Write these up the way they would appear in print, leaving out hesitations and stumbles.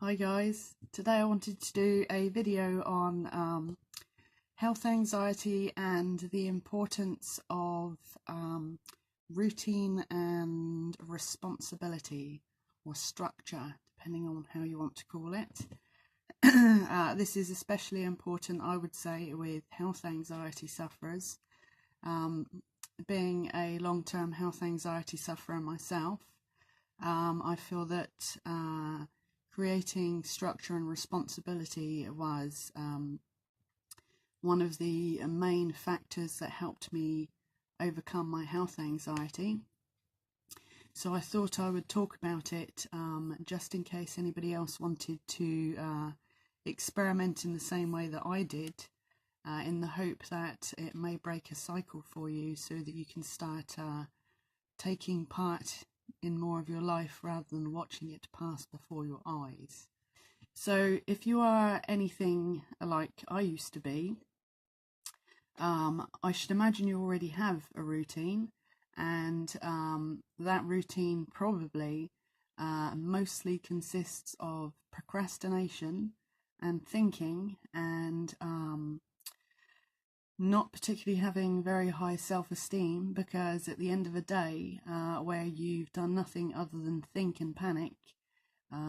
Hi guys, today I wanted to do a video on health anxiety and the importance of routine and responsibility, or structure, depending on how you want to call it. This is especially important, I would say, with health anxiety sufferers. Being a long-term health anxiety sufferer myself, I feel that creating structure and responsibility was one of the main factors that helped me overcome my health anxiety. So I thought I would talk about it just in case anybody else wanted to experiment in the same way that I did, in the hope that it may break a cycle for you so that you can start taking part in more of your life rather than watching it pass before your eyes. So if you are anything like I used to be, I should imagine you already have a routine, and that routine probably mostly consists of procrastination and thinking, and not particularly having very high self-esteem, because at the end of a day where you've done nothing other than think and panic,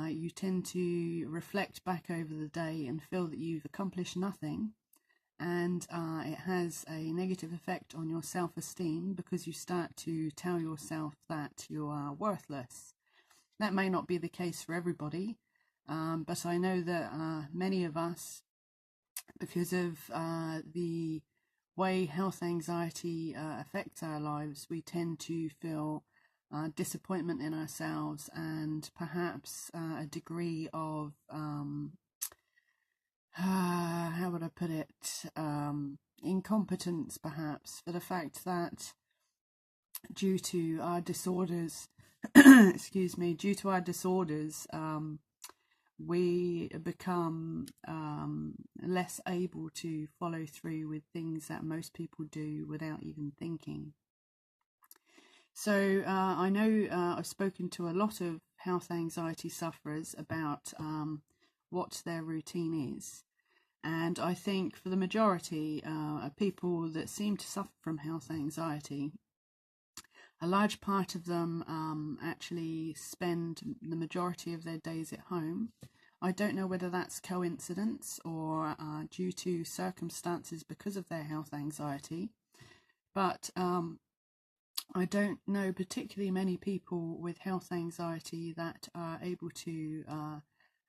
you tend to reflect back over the day and feel that you've accomplished nothing, and it has a negative effect on your self-esteem because you start to tell yourself that you are worthless. That may not be the case for everybody, but I know that many of us, because of the way health anxiety affects our lives, we tend to feel disappointment in ourselves, and perhaps a degree of how would I put it, incompetence, perhaps, for the fact that due to our disorders excuse me, due to our disorders, we become less able to follow through with things that most people do without even thinking. So I know I've spoken to a lot of health anxiety sufferers about what their routine is, and I think for the majority of people that seem to suffer from health anxiety, a large part of them actually spend the majority of their days at home. I don't know whether that's coincidence or due to circumstances because of their health anxiety, but I don't know particularly many people with health anxiety that are able to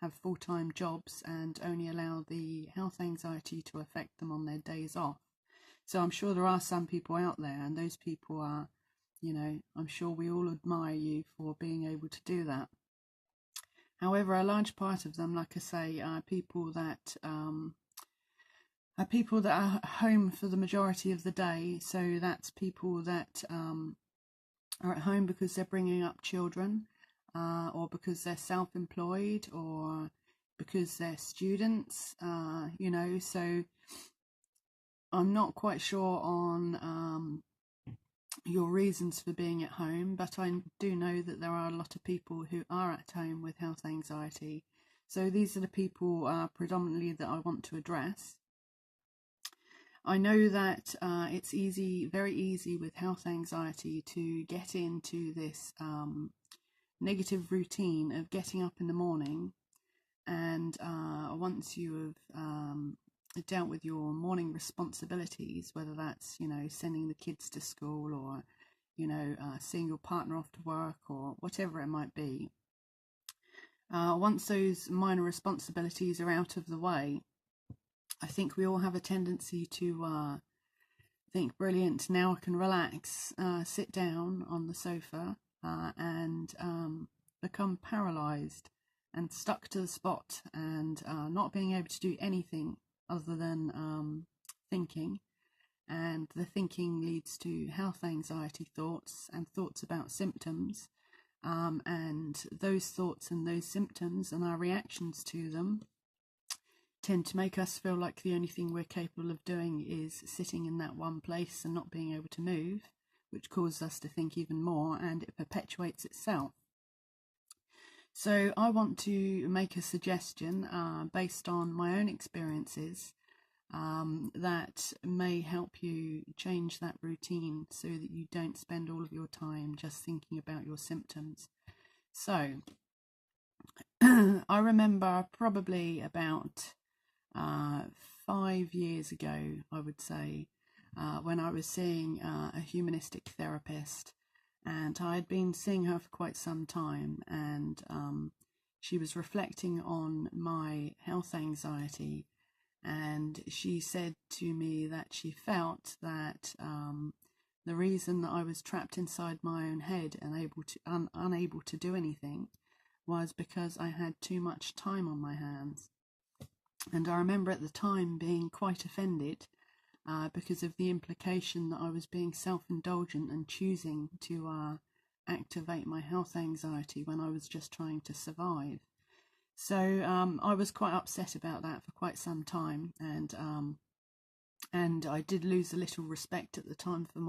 have full-time jobs and only allow the health anxiety to affect them on their days off. So I'm sure there are some people out there, and those people are, you know, I'm sure we all admire you for being able to do that. However, a large part of them, like I say, are people that are home for the majority of the day. So that's people that are at home because they're bringing up children, or because they're self-employed, or because they're students, you know. So I'm not quite sure on your reasons for being at home, but I do know that there are a lot of people who are at home with health anxiety. So these are the people predominantly that I want to address. I know that it's very easy with health anxiety to get into this negative routine of getting up in the morning, and once you have dealt with your morning responsibilities, whether that's, you know, sending the kids to school, or, you know, seeing your partner off to work, or whatever it might be, once those minor responsibilities are out of the way, I think we all have a tendency to think, brilliant, now I can relax, sit down on the sofa, and become paralysed and stuck to the spot, and not being able to do anything other than thinking. And the thinking leads to health anxiety thoughts and thoughts about symptoms, and those thoughts and those symptoms and our reactions to them tend to make us feel like the only thing we're capable of doing is sitting in that one place and not being able to move, which causes us to think even more, and it perpetuates itself. So I want to make a suggestion based on my own experiences that may help you change that routine so that you don't spend all of your time just thinking about your symptoms. So I remember probably about 5 years ago, I would say, when I was seeing a humanistic therapist, and I had been seeing her for quite some time, and she was reflecting on my health anxiety, and she said to me that she felt that the reason that I was trapped inside my own head and unable to do anything was because I had too much time on my hands. And I remember at the time being quite offended because of the implication that I was being self-indulgent and choosing to activate my health anxiety when I was just trying to survive. So I was quite upset about that for quite some time, and I did lose a little respect at the time for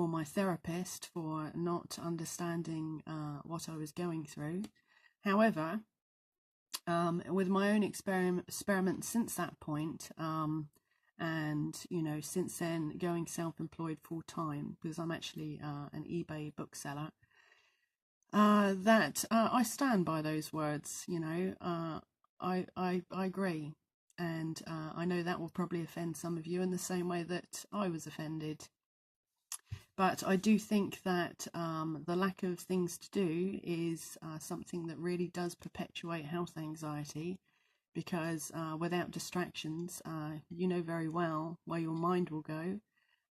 my therapist for not understanding what I was going through. However, with my own experiments since that point, and since then going self-employed full-time, because I'm actually an eBay bookseller, that I stand by those words. I agree, and I know that will probably offend some of you in the same way that I was offended. But I do think that the lack of things to do is something that really does perpetuate health anxiety, because without distractions, you know very well where your mind will go,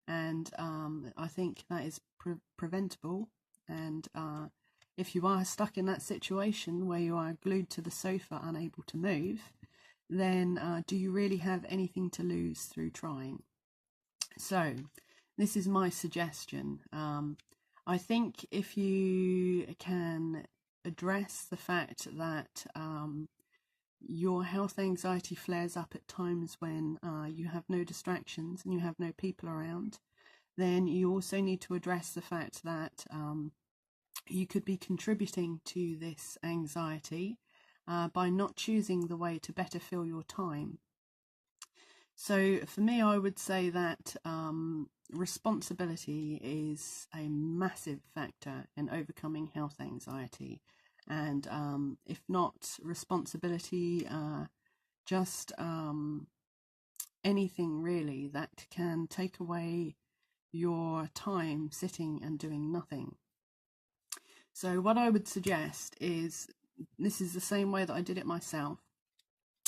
and I think that is preventable. And if you are stuck in that situation where you are glued to the sofa, unable to move, then do you really have anything to lose through trying? So this is my suggestion. I think if you can address the fact that your health anxiety flares up at times when you have no distractions and you have no people around, then you also need to address the fact that you could be contributing to this anxiety by not choosing the way to better fill your time. So for me, I would say that responsibility is a massive factor in overcoming health anxiety. And if not responsibility, just anything really that can take away your time sitting and doing nothing. So what I would suggest is, this is the same way that I did it myself.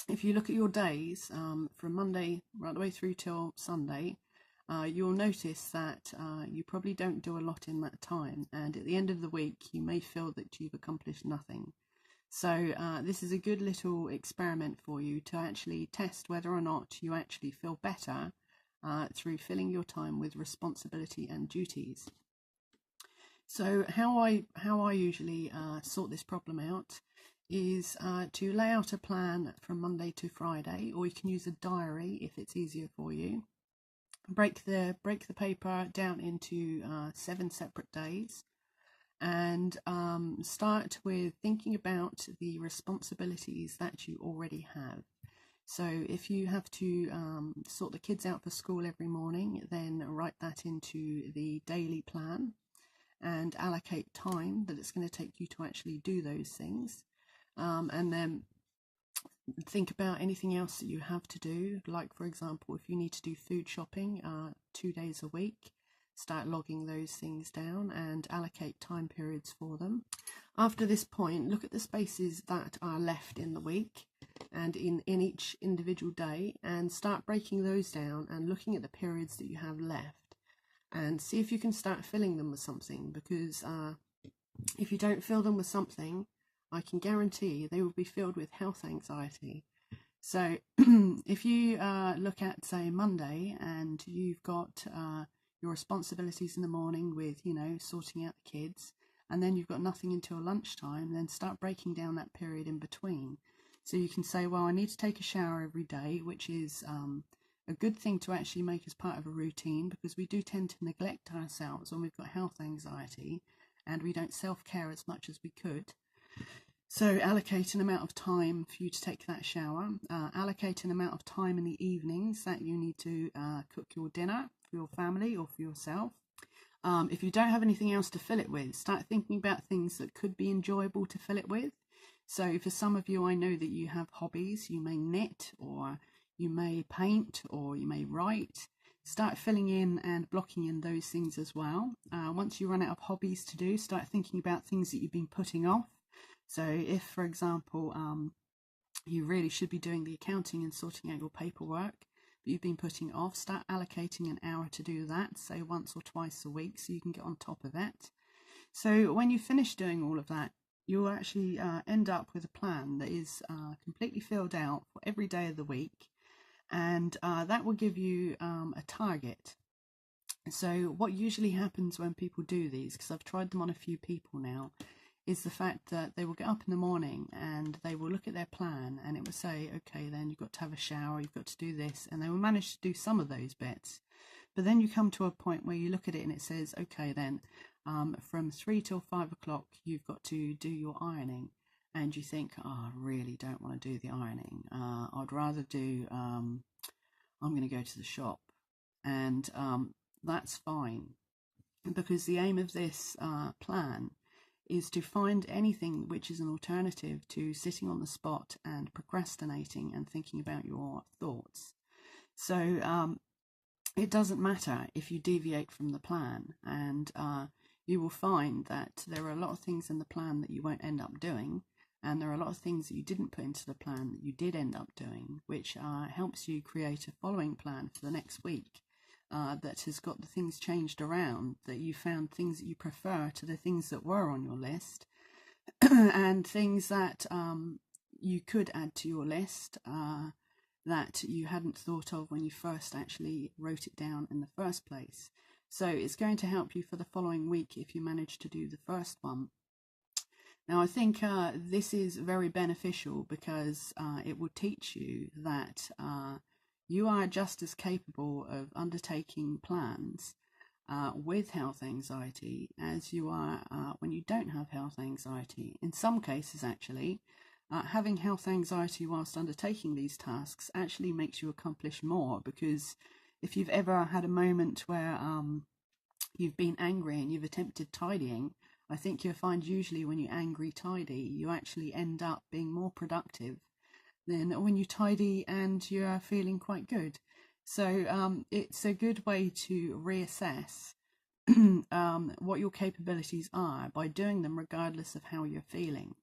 If you look at your days from Monday right the way through till Sunday, you'll notice that you probably don't do a lot in that time, and at the end of the week you may feel that you've accomplished nothing. So this is a good little experiment for you to actually test whether or not you actually feel better through filling your time with responsibility and duties. So how I usually sort this problem out is to lay out a plan from Monday to Friday, or you can use a diary if it's easier for you. Break the paper down into 7 separate days, and start with thinking about the responsibilities that you already have. So if you have to sort the kids out for school every morning, then write that into the daily plan and allocate time that it's going to take you to actually do those things. And then think about anything else that you have to do, like for example, if you need to do food shopping 2 days a week, start logging those things down and allocate time periods for them. After this point, look at the spaces that are left in the week and in each individual day, and start breaking those down and looking at the periods that you have left, and see if you can start filling them with something, because if you don't fill them with something, I can guarantee they will be filled with health anxiety. So if you look at, say, Monday, and you've got your responsibilities in the morning with, sorting out the kids, and then you've got nothing until lunchtime, then start breaking down that period in between. So you can say, well, I need to take a shower every day, which is a good thing to actually make as part of a routine, because we do tend to neglect ourselves when we've got health anxiety. and we don't self-care as much as we could. So allocate an amount of time for you to take that shower. Allocate an amount of time in the evenings that you need to cook your dinner for your family or for yourself. If you don't have anything else to fill it with, start thinking about things that could be enjoyable to fill it with. So for some of you, I know that you have hobbies. You may knit, or you may paint, or you may write. Start filling in and blocking in those things as well. Once you run out of hobbies to do, start thinking about things that you've been putting off. So if, for example, you really should be doing the accounting and sorting out your paperwork, but you've been putting it off, start allocating an hour to do that, say once or twice a week, so you can get on top of it. So when you finish doing all of that, you'll actually end up with a plan that is completely filled out for every day of the week, and that will give you a target. So what usually happens when people do these, because I've tried them on a few people now, is the fact that they will get up in the morning and they will look at their plan, and it will say, okay, then you've got to have a shower, you've got to do this, and they will manage to do some of those bits. But then you come to a point where you look at it and it says, okay, then from 3 till 5 o'clock, you've got to do your ironing. And you think, oh, I really don't want to do the ironing. I'd rather do, I'm going to go to the shop. And that's fine, because the aim of this plan is to find anything which is an alternative to sitting on the spot and procrastinating and thinking about your thoughts. So it doesn't matter if you deviate from the plan, and you will find that there are a lot of things in the plan that you won't end up doing, and there are a lot of things that you didn't put into the plan that you did end up doing, which helps you create a following plan for the next week. That has got the things changed around, that you found things that you prefer to the things that were on your list, and things that you could add to your list that you hadn't thought of when you first actually wrote it down in the first place. So it's going to help you for the following week if you manage to do the first one. Now, I think this is very beneficial because it will teach you that you are just as capable of undertaking plans with health anxiety as you are when you don't have health anxiety. In some cases, actually, having health anxiety whilst undertaking these tasks actually makes you accomplish more, because if you've ever had a moment where you've been angry and you've attempted tidying, I think you'll find usually when you angry tidy, you actually end up being more productive than when you tidy and you're feeling quite good. So it's a good way to reassess what your capabilities are by doing them regardless of how you're feeling.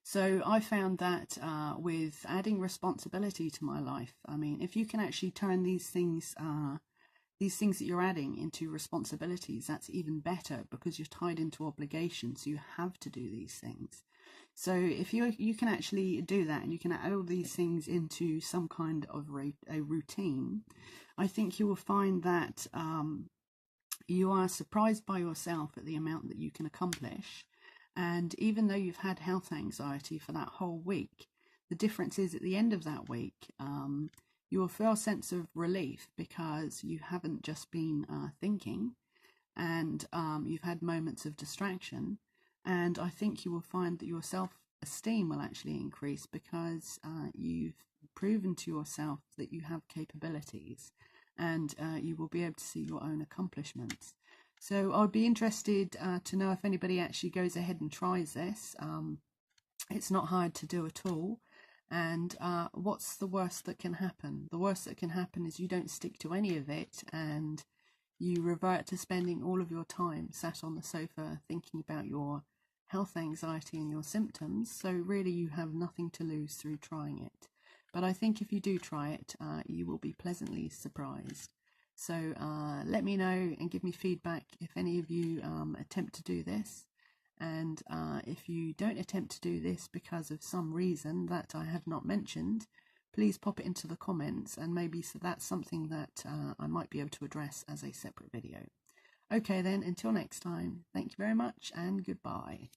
So I found that with adding responsibility to my life, I mean, if you can actually turn these things that you're adding into responsibilities, that's even better, because you're tied into obligations. You have to do these things. So if you can actually do that, and you can add all these things into some kind of a routine, I think you will find that you are surprised by yourself at the amount that you can accomplish. And even though you've had health anxiety for that whole week, the difference is at the end of that week, you will feel a sense of relief, because you haven't just been thinking, and you've had moments of distraction. And I think you will find that your self-esteem will actually increase, because you've proven to yourself that you have capabilities, and you will be able to see your own accomplishments. So I'd be interested to know if anybody actually goes ahead and tries this. It's not hard to do at all. And what's the worst that can happen? The worst that can happen is you don't stick to any of it, and you revert to spending all of your time sat on the sofa thinking about your health anxiety and your symptoms. So really you have nothing to lose through trying it. But I think if you do try it, you will be pleasantly surprised. So let me know and give me feedback if any of you attempt to do this. And if you don't attempt to do this because of some reason that I have not mentioned, please pop it into the comments, and maybe so that's something that I might be able to address as a separate video. Okay then, until next time, thank you very much and goodbye.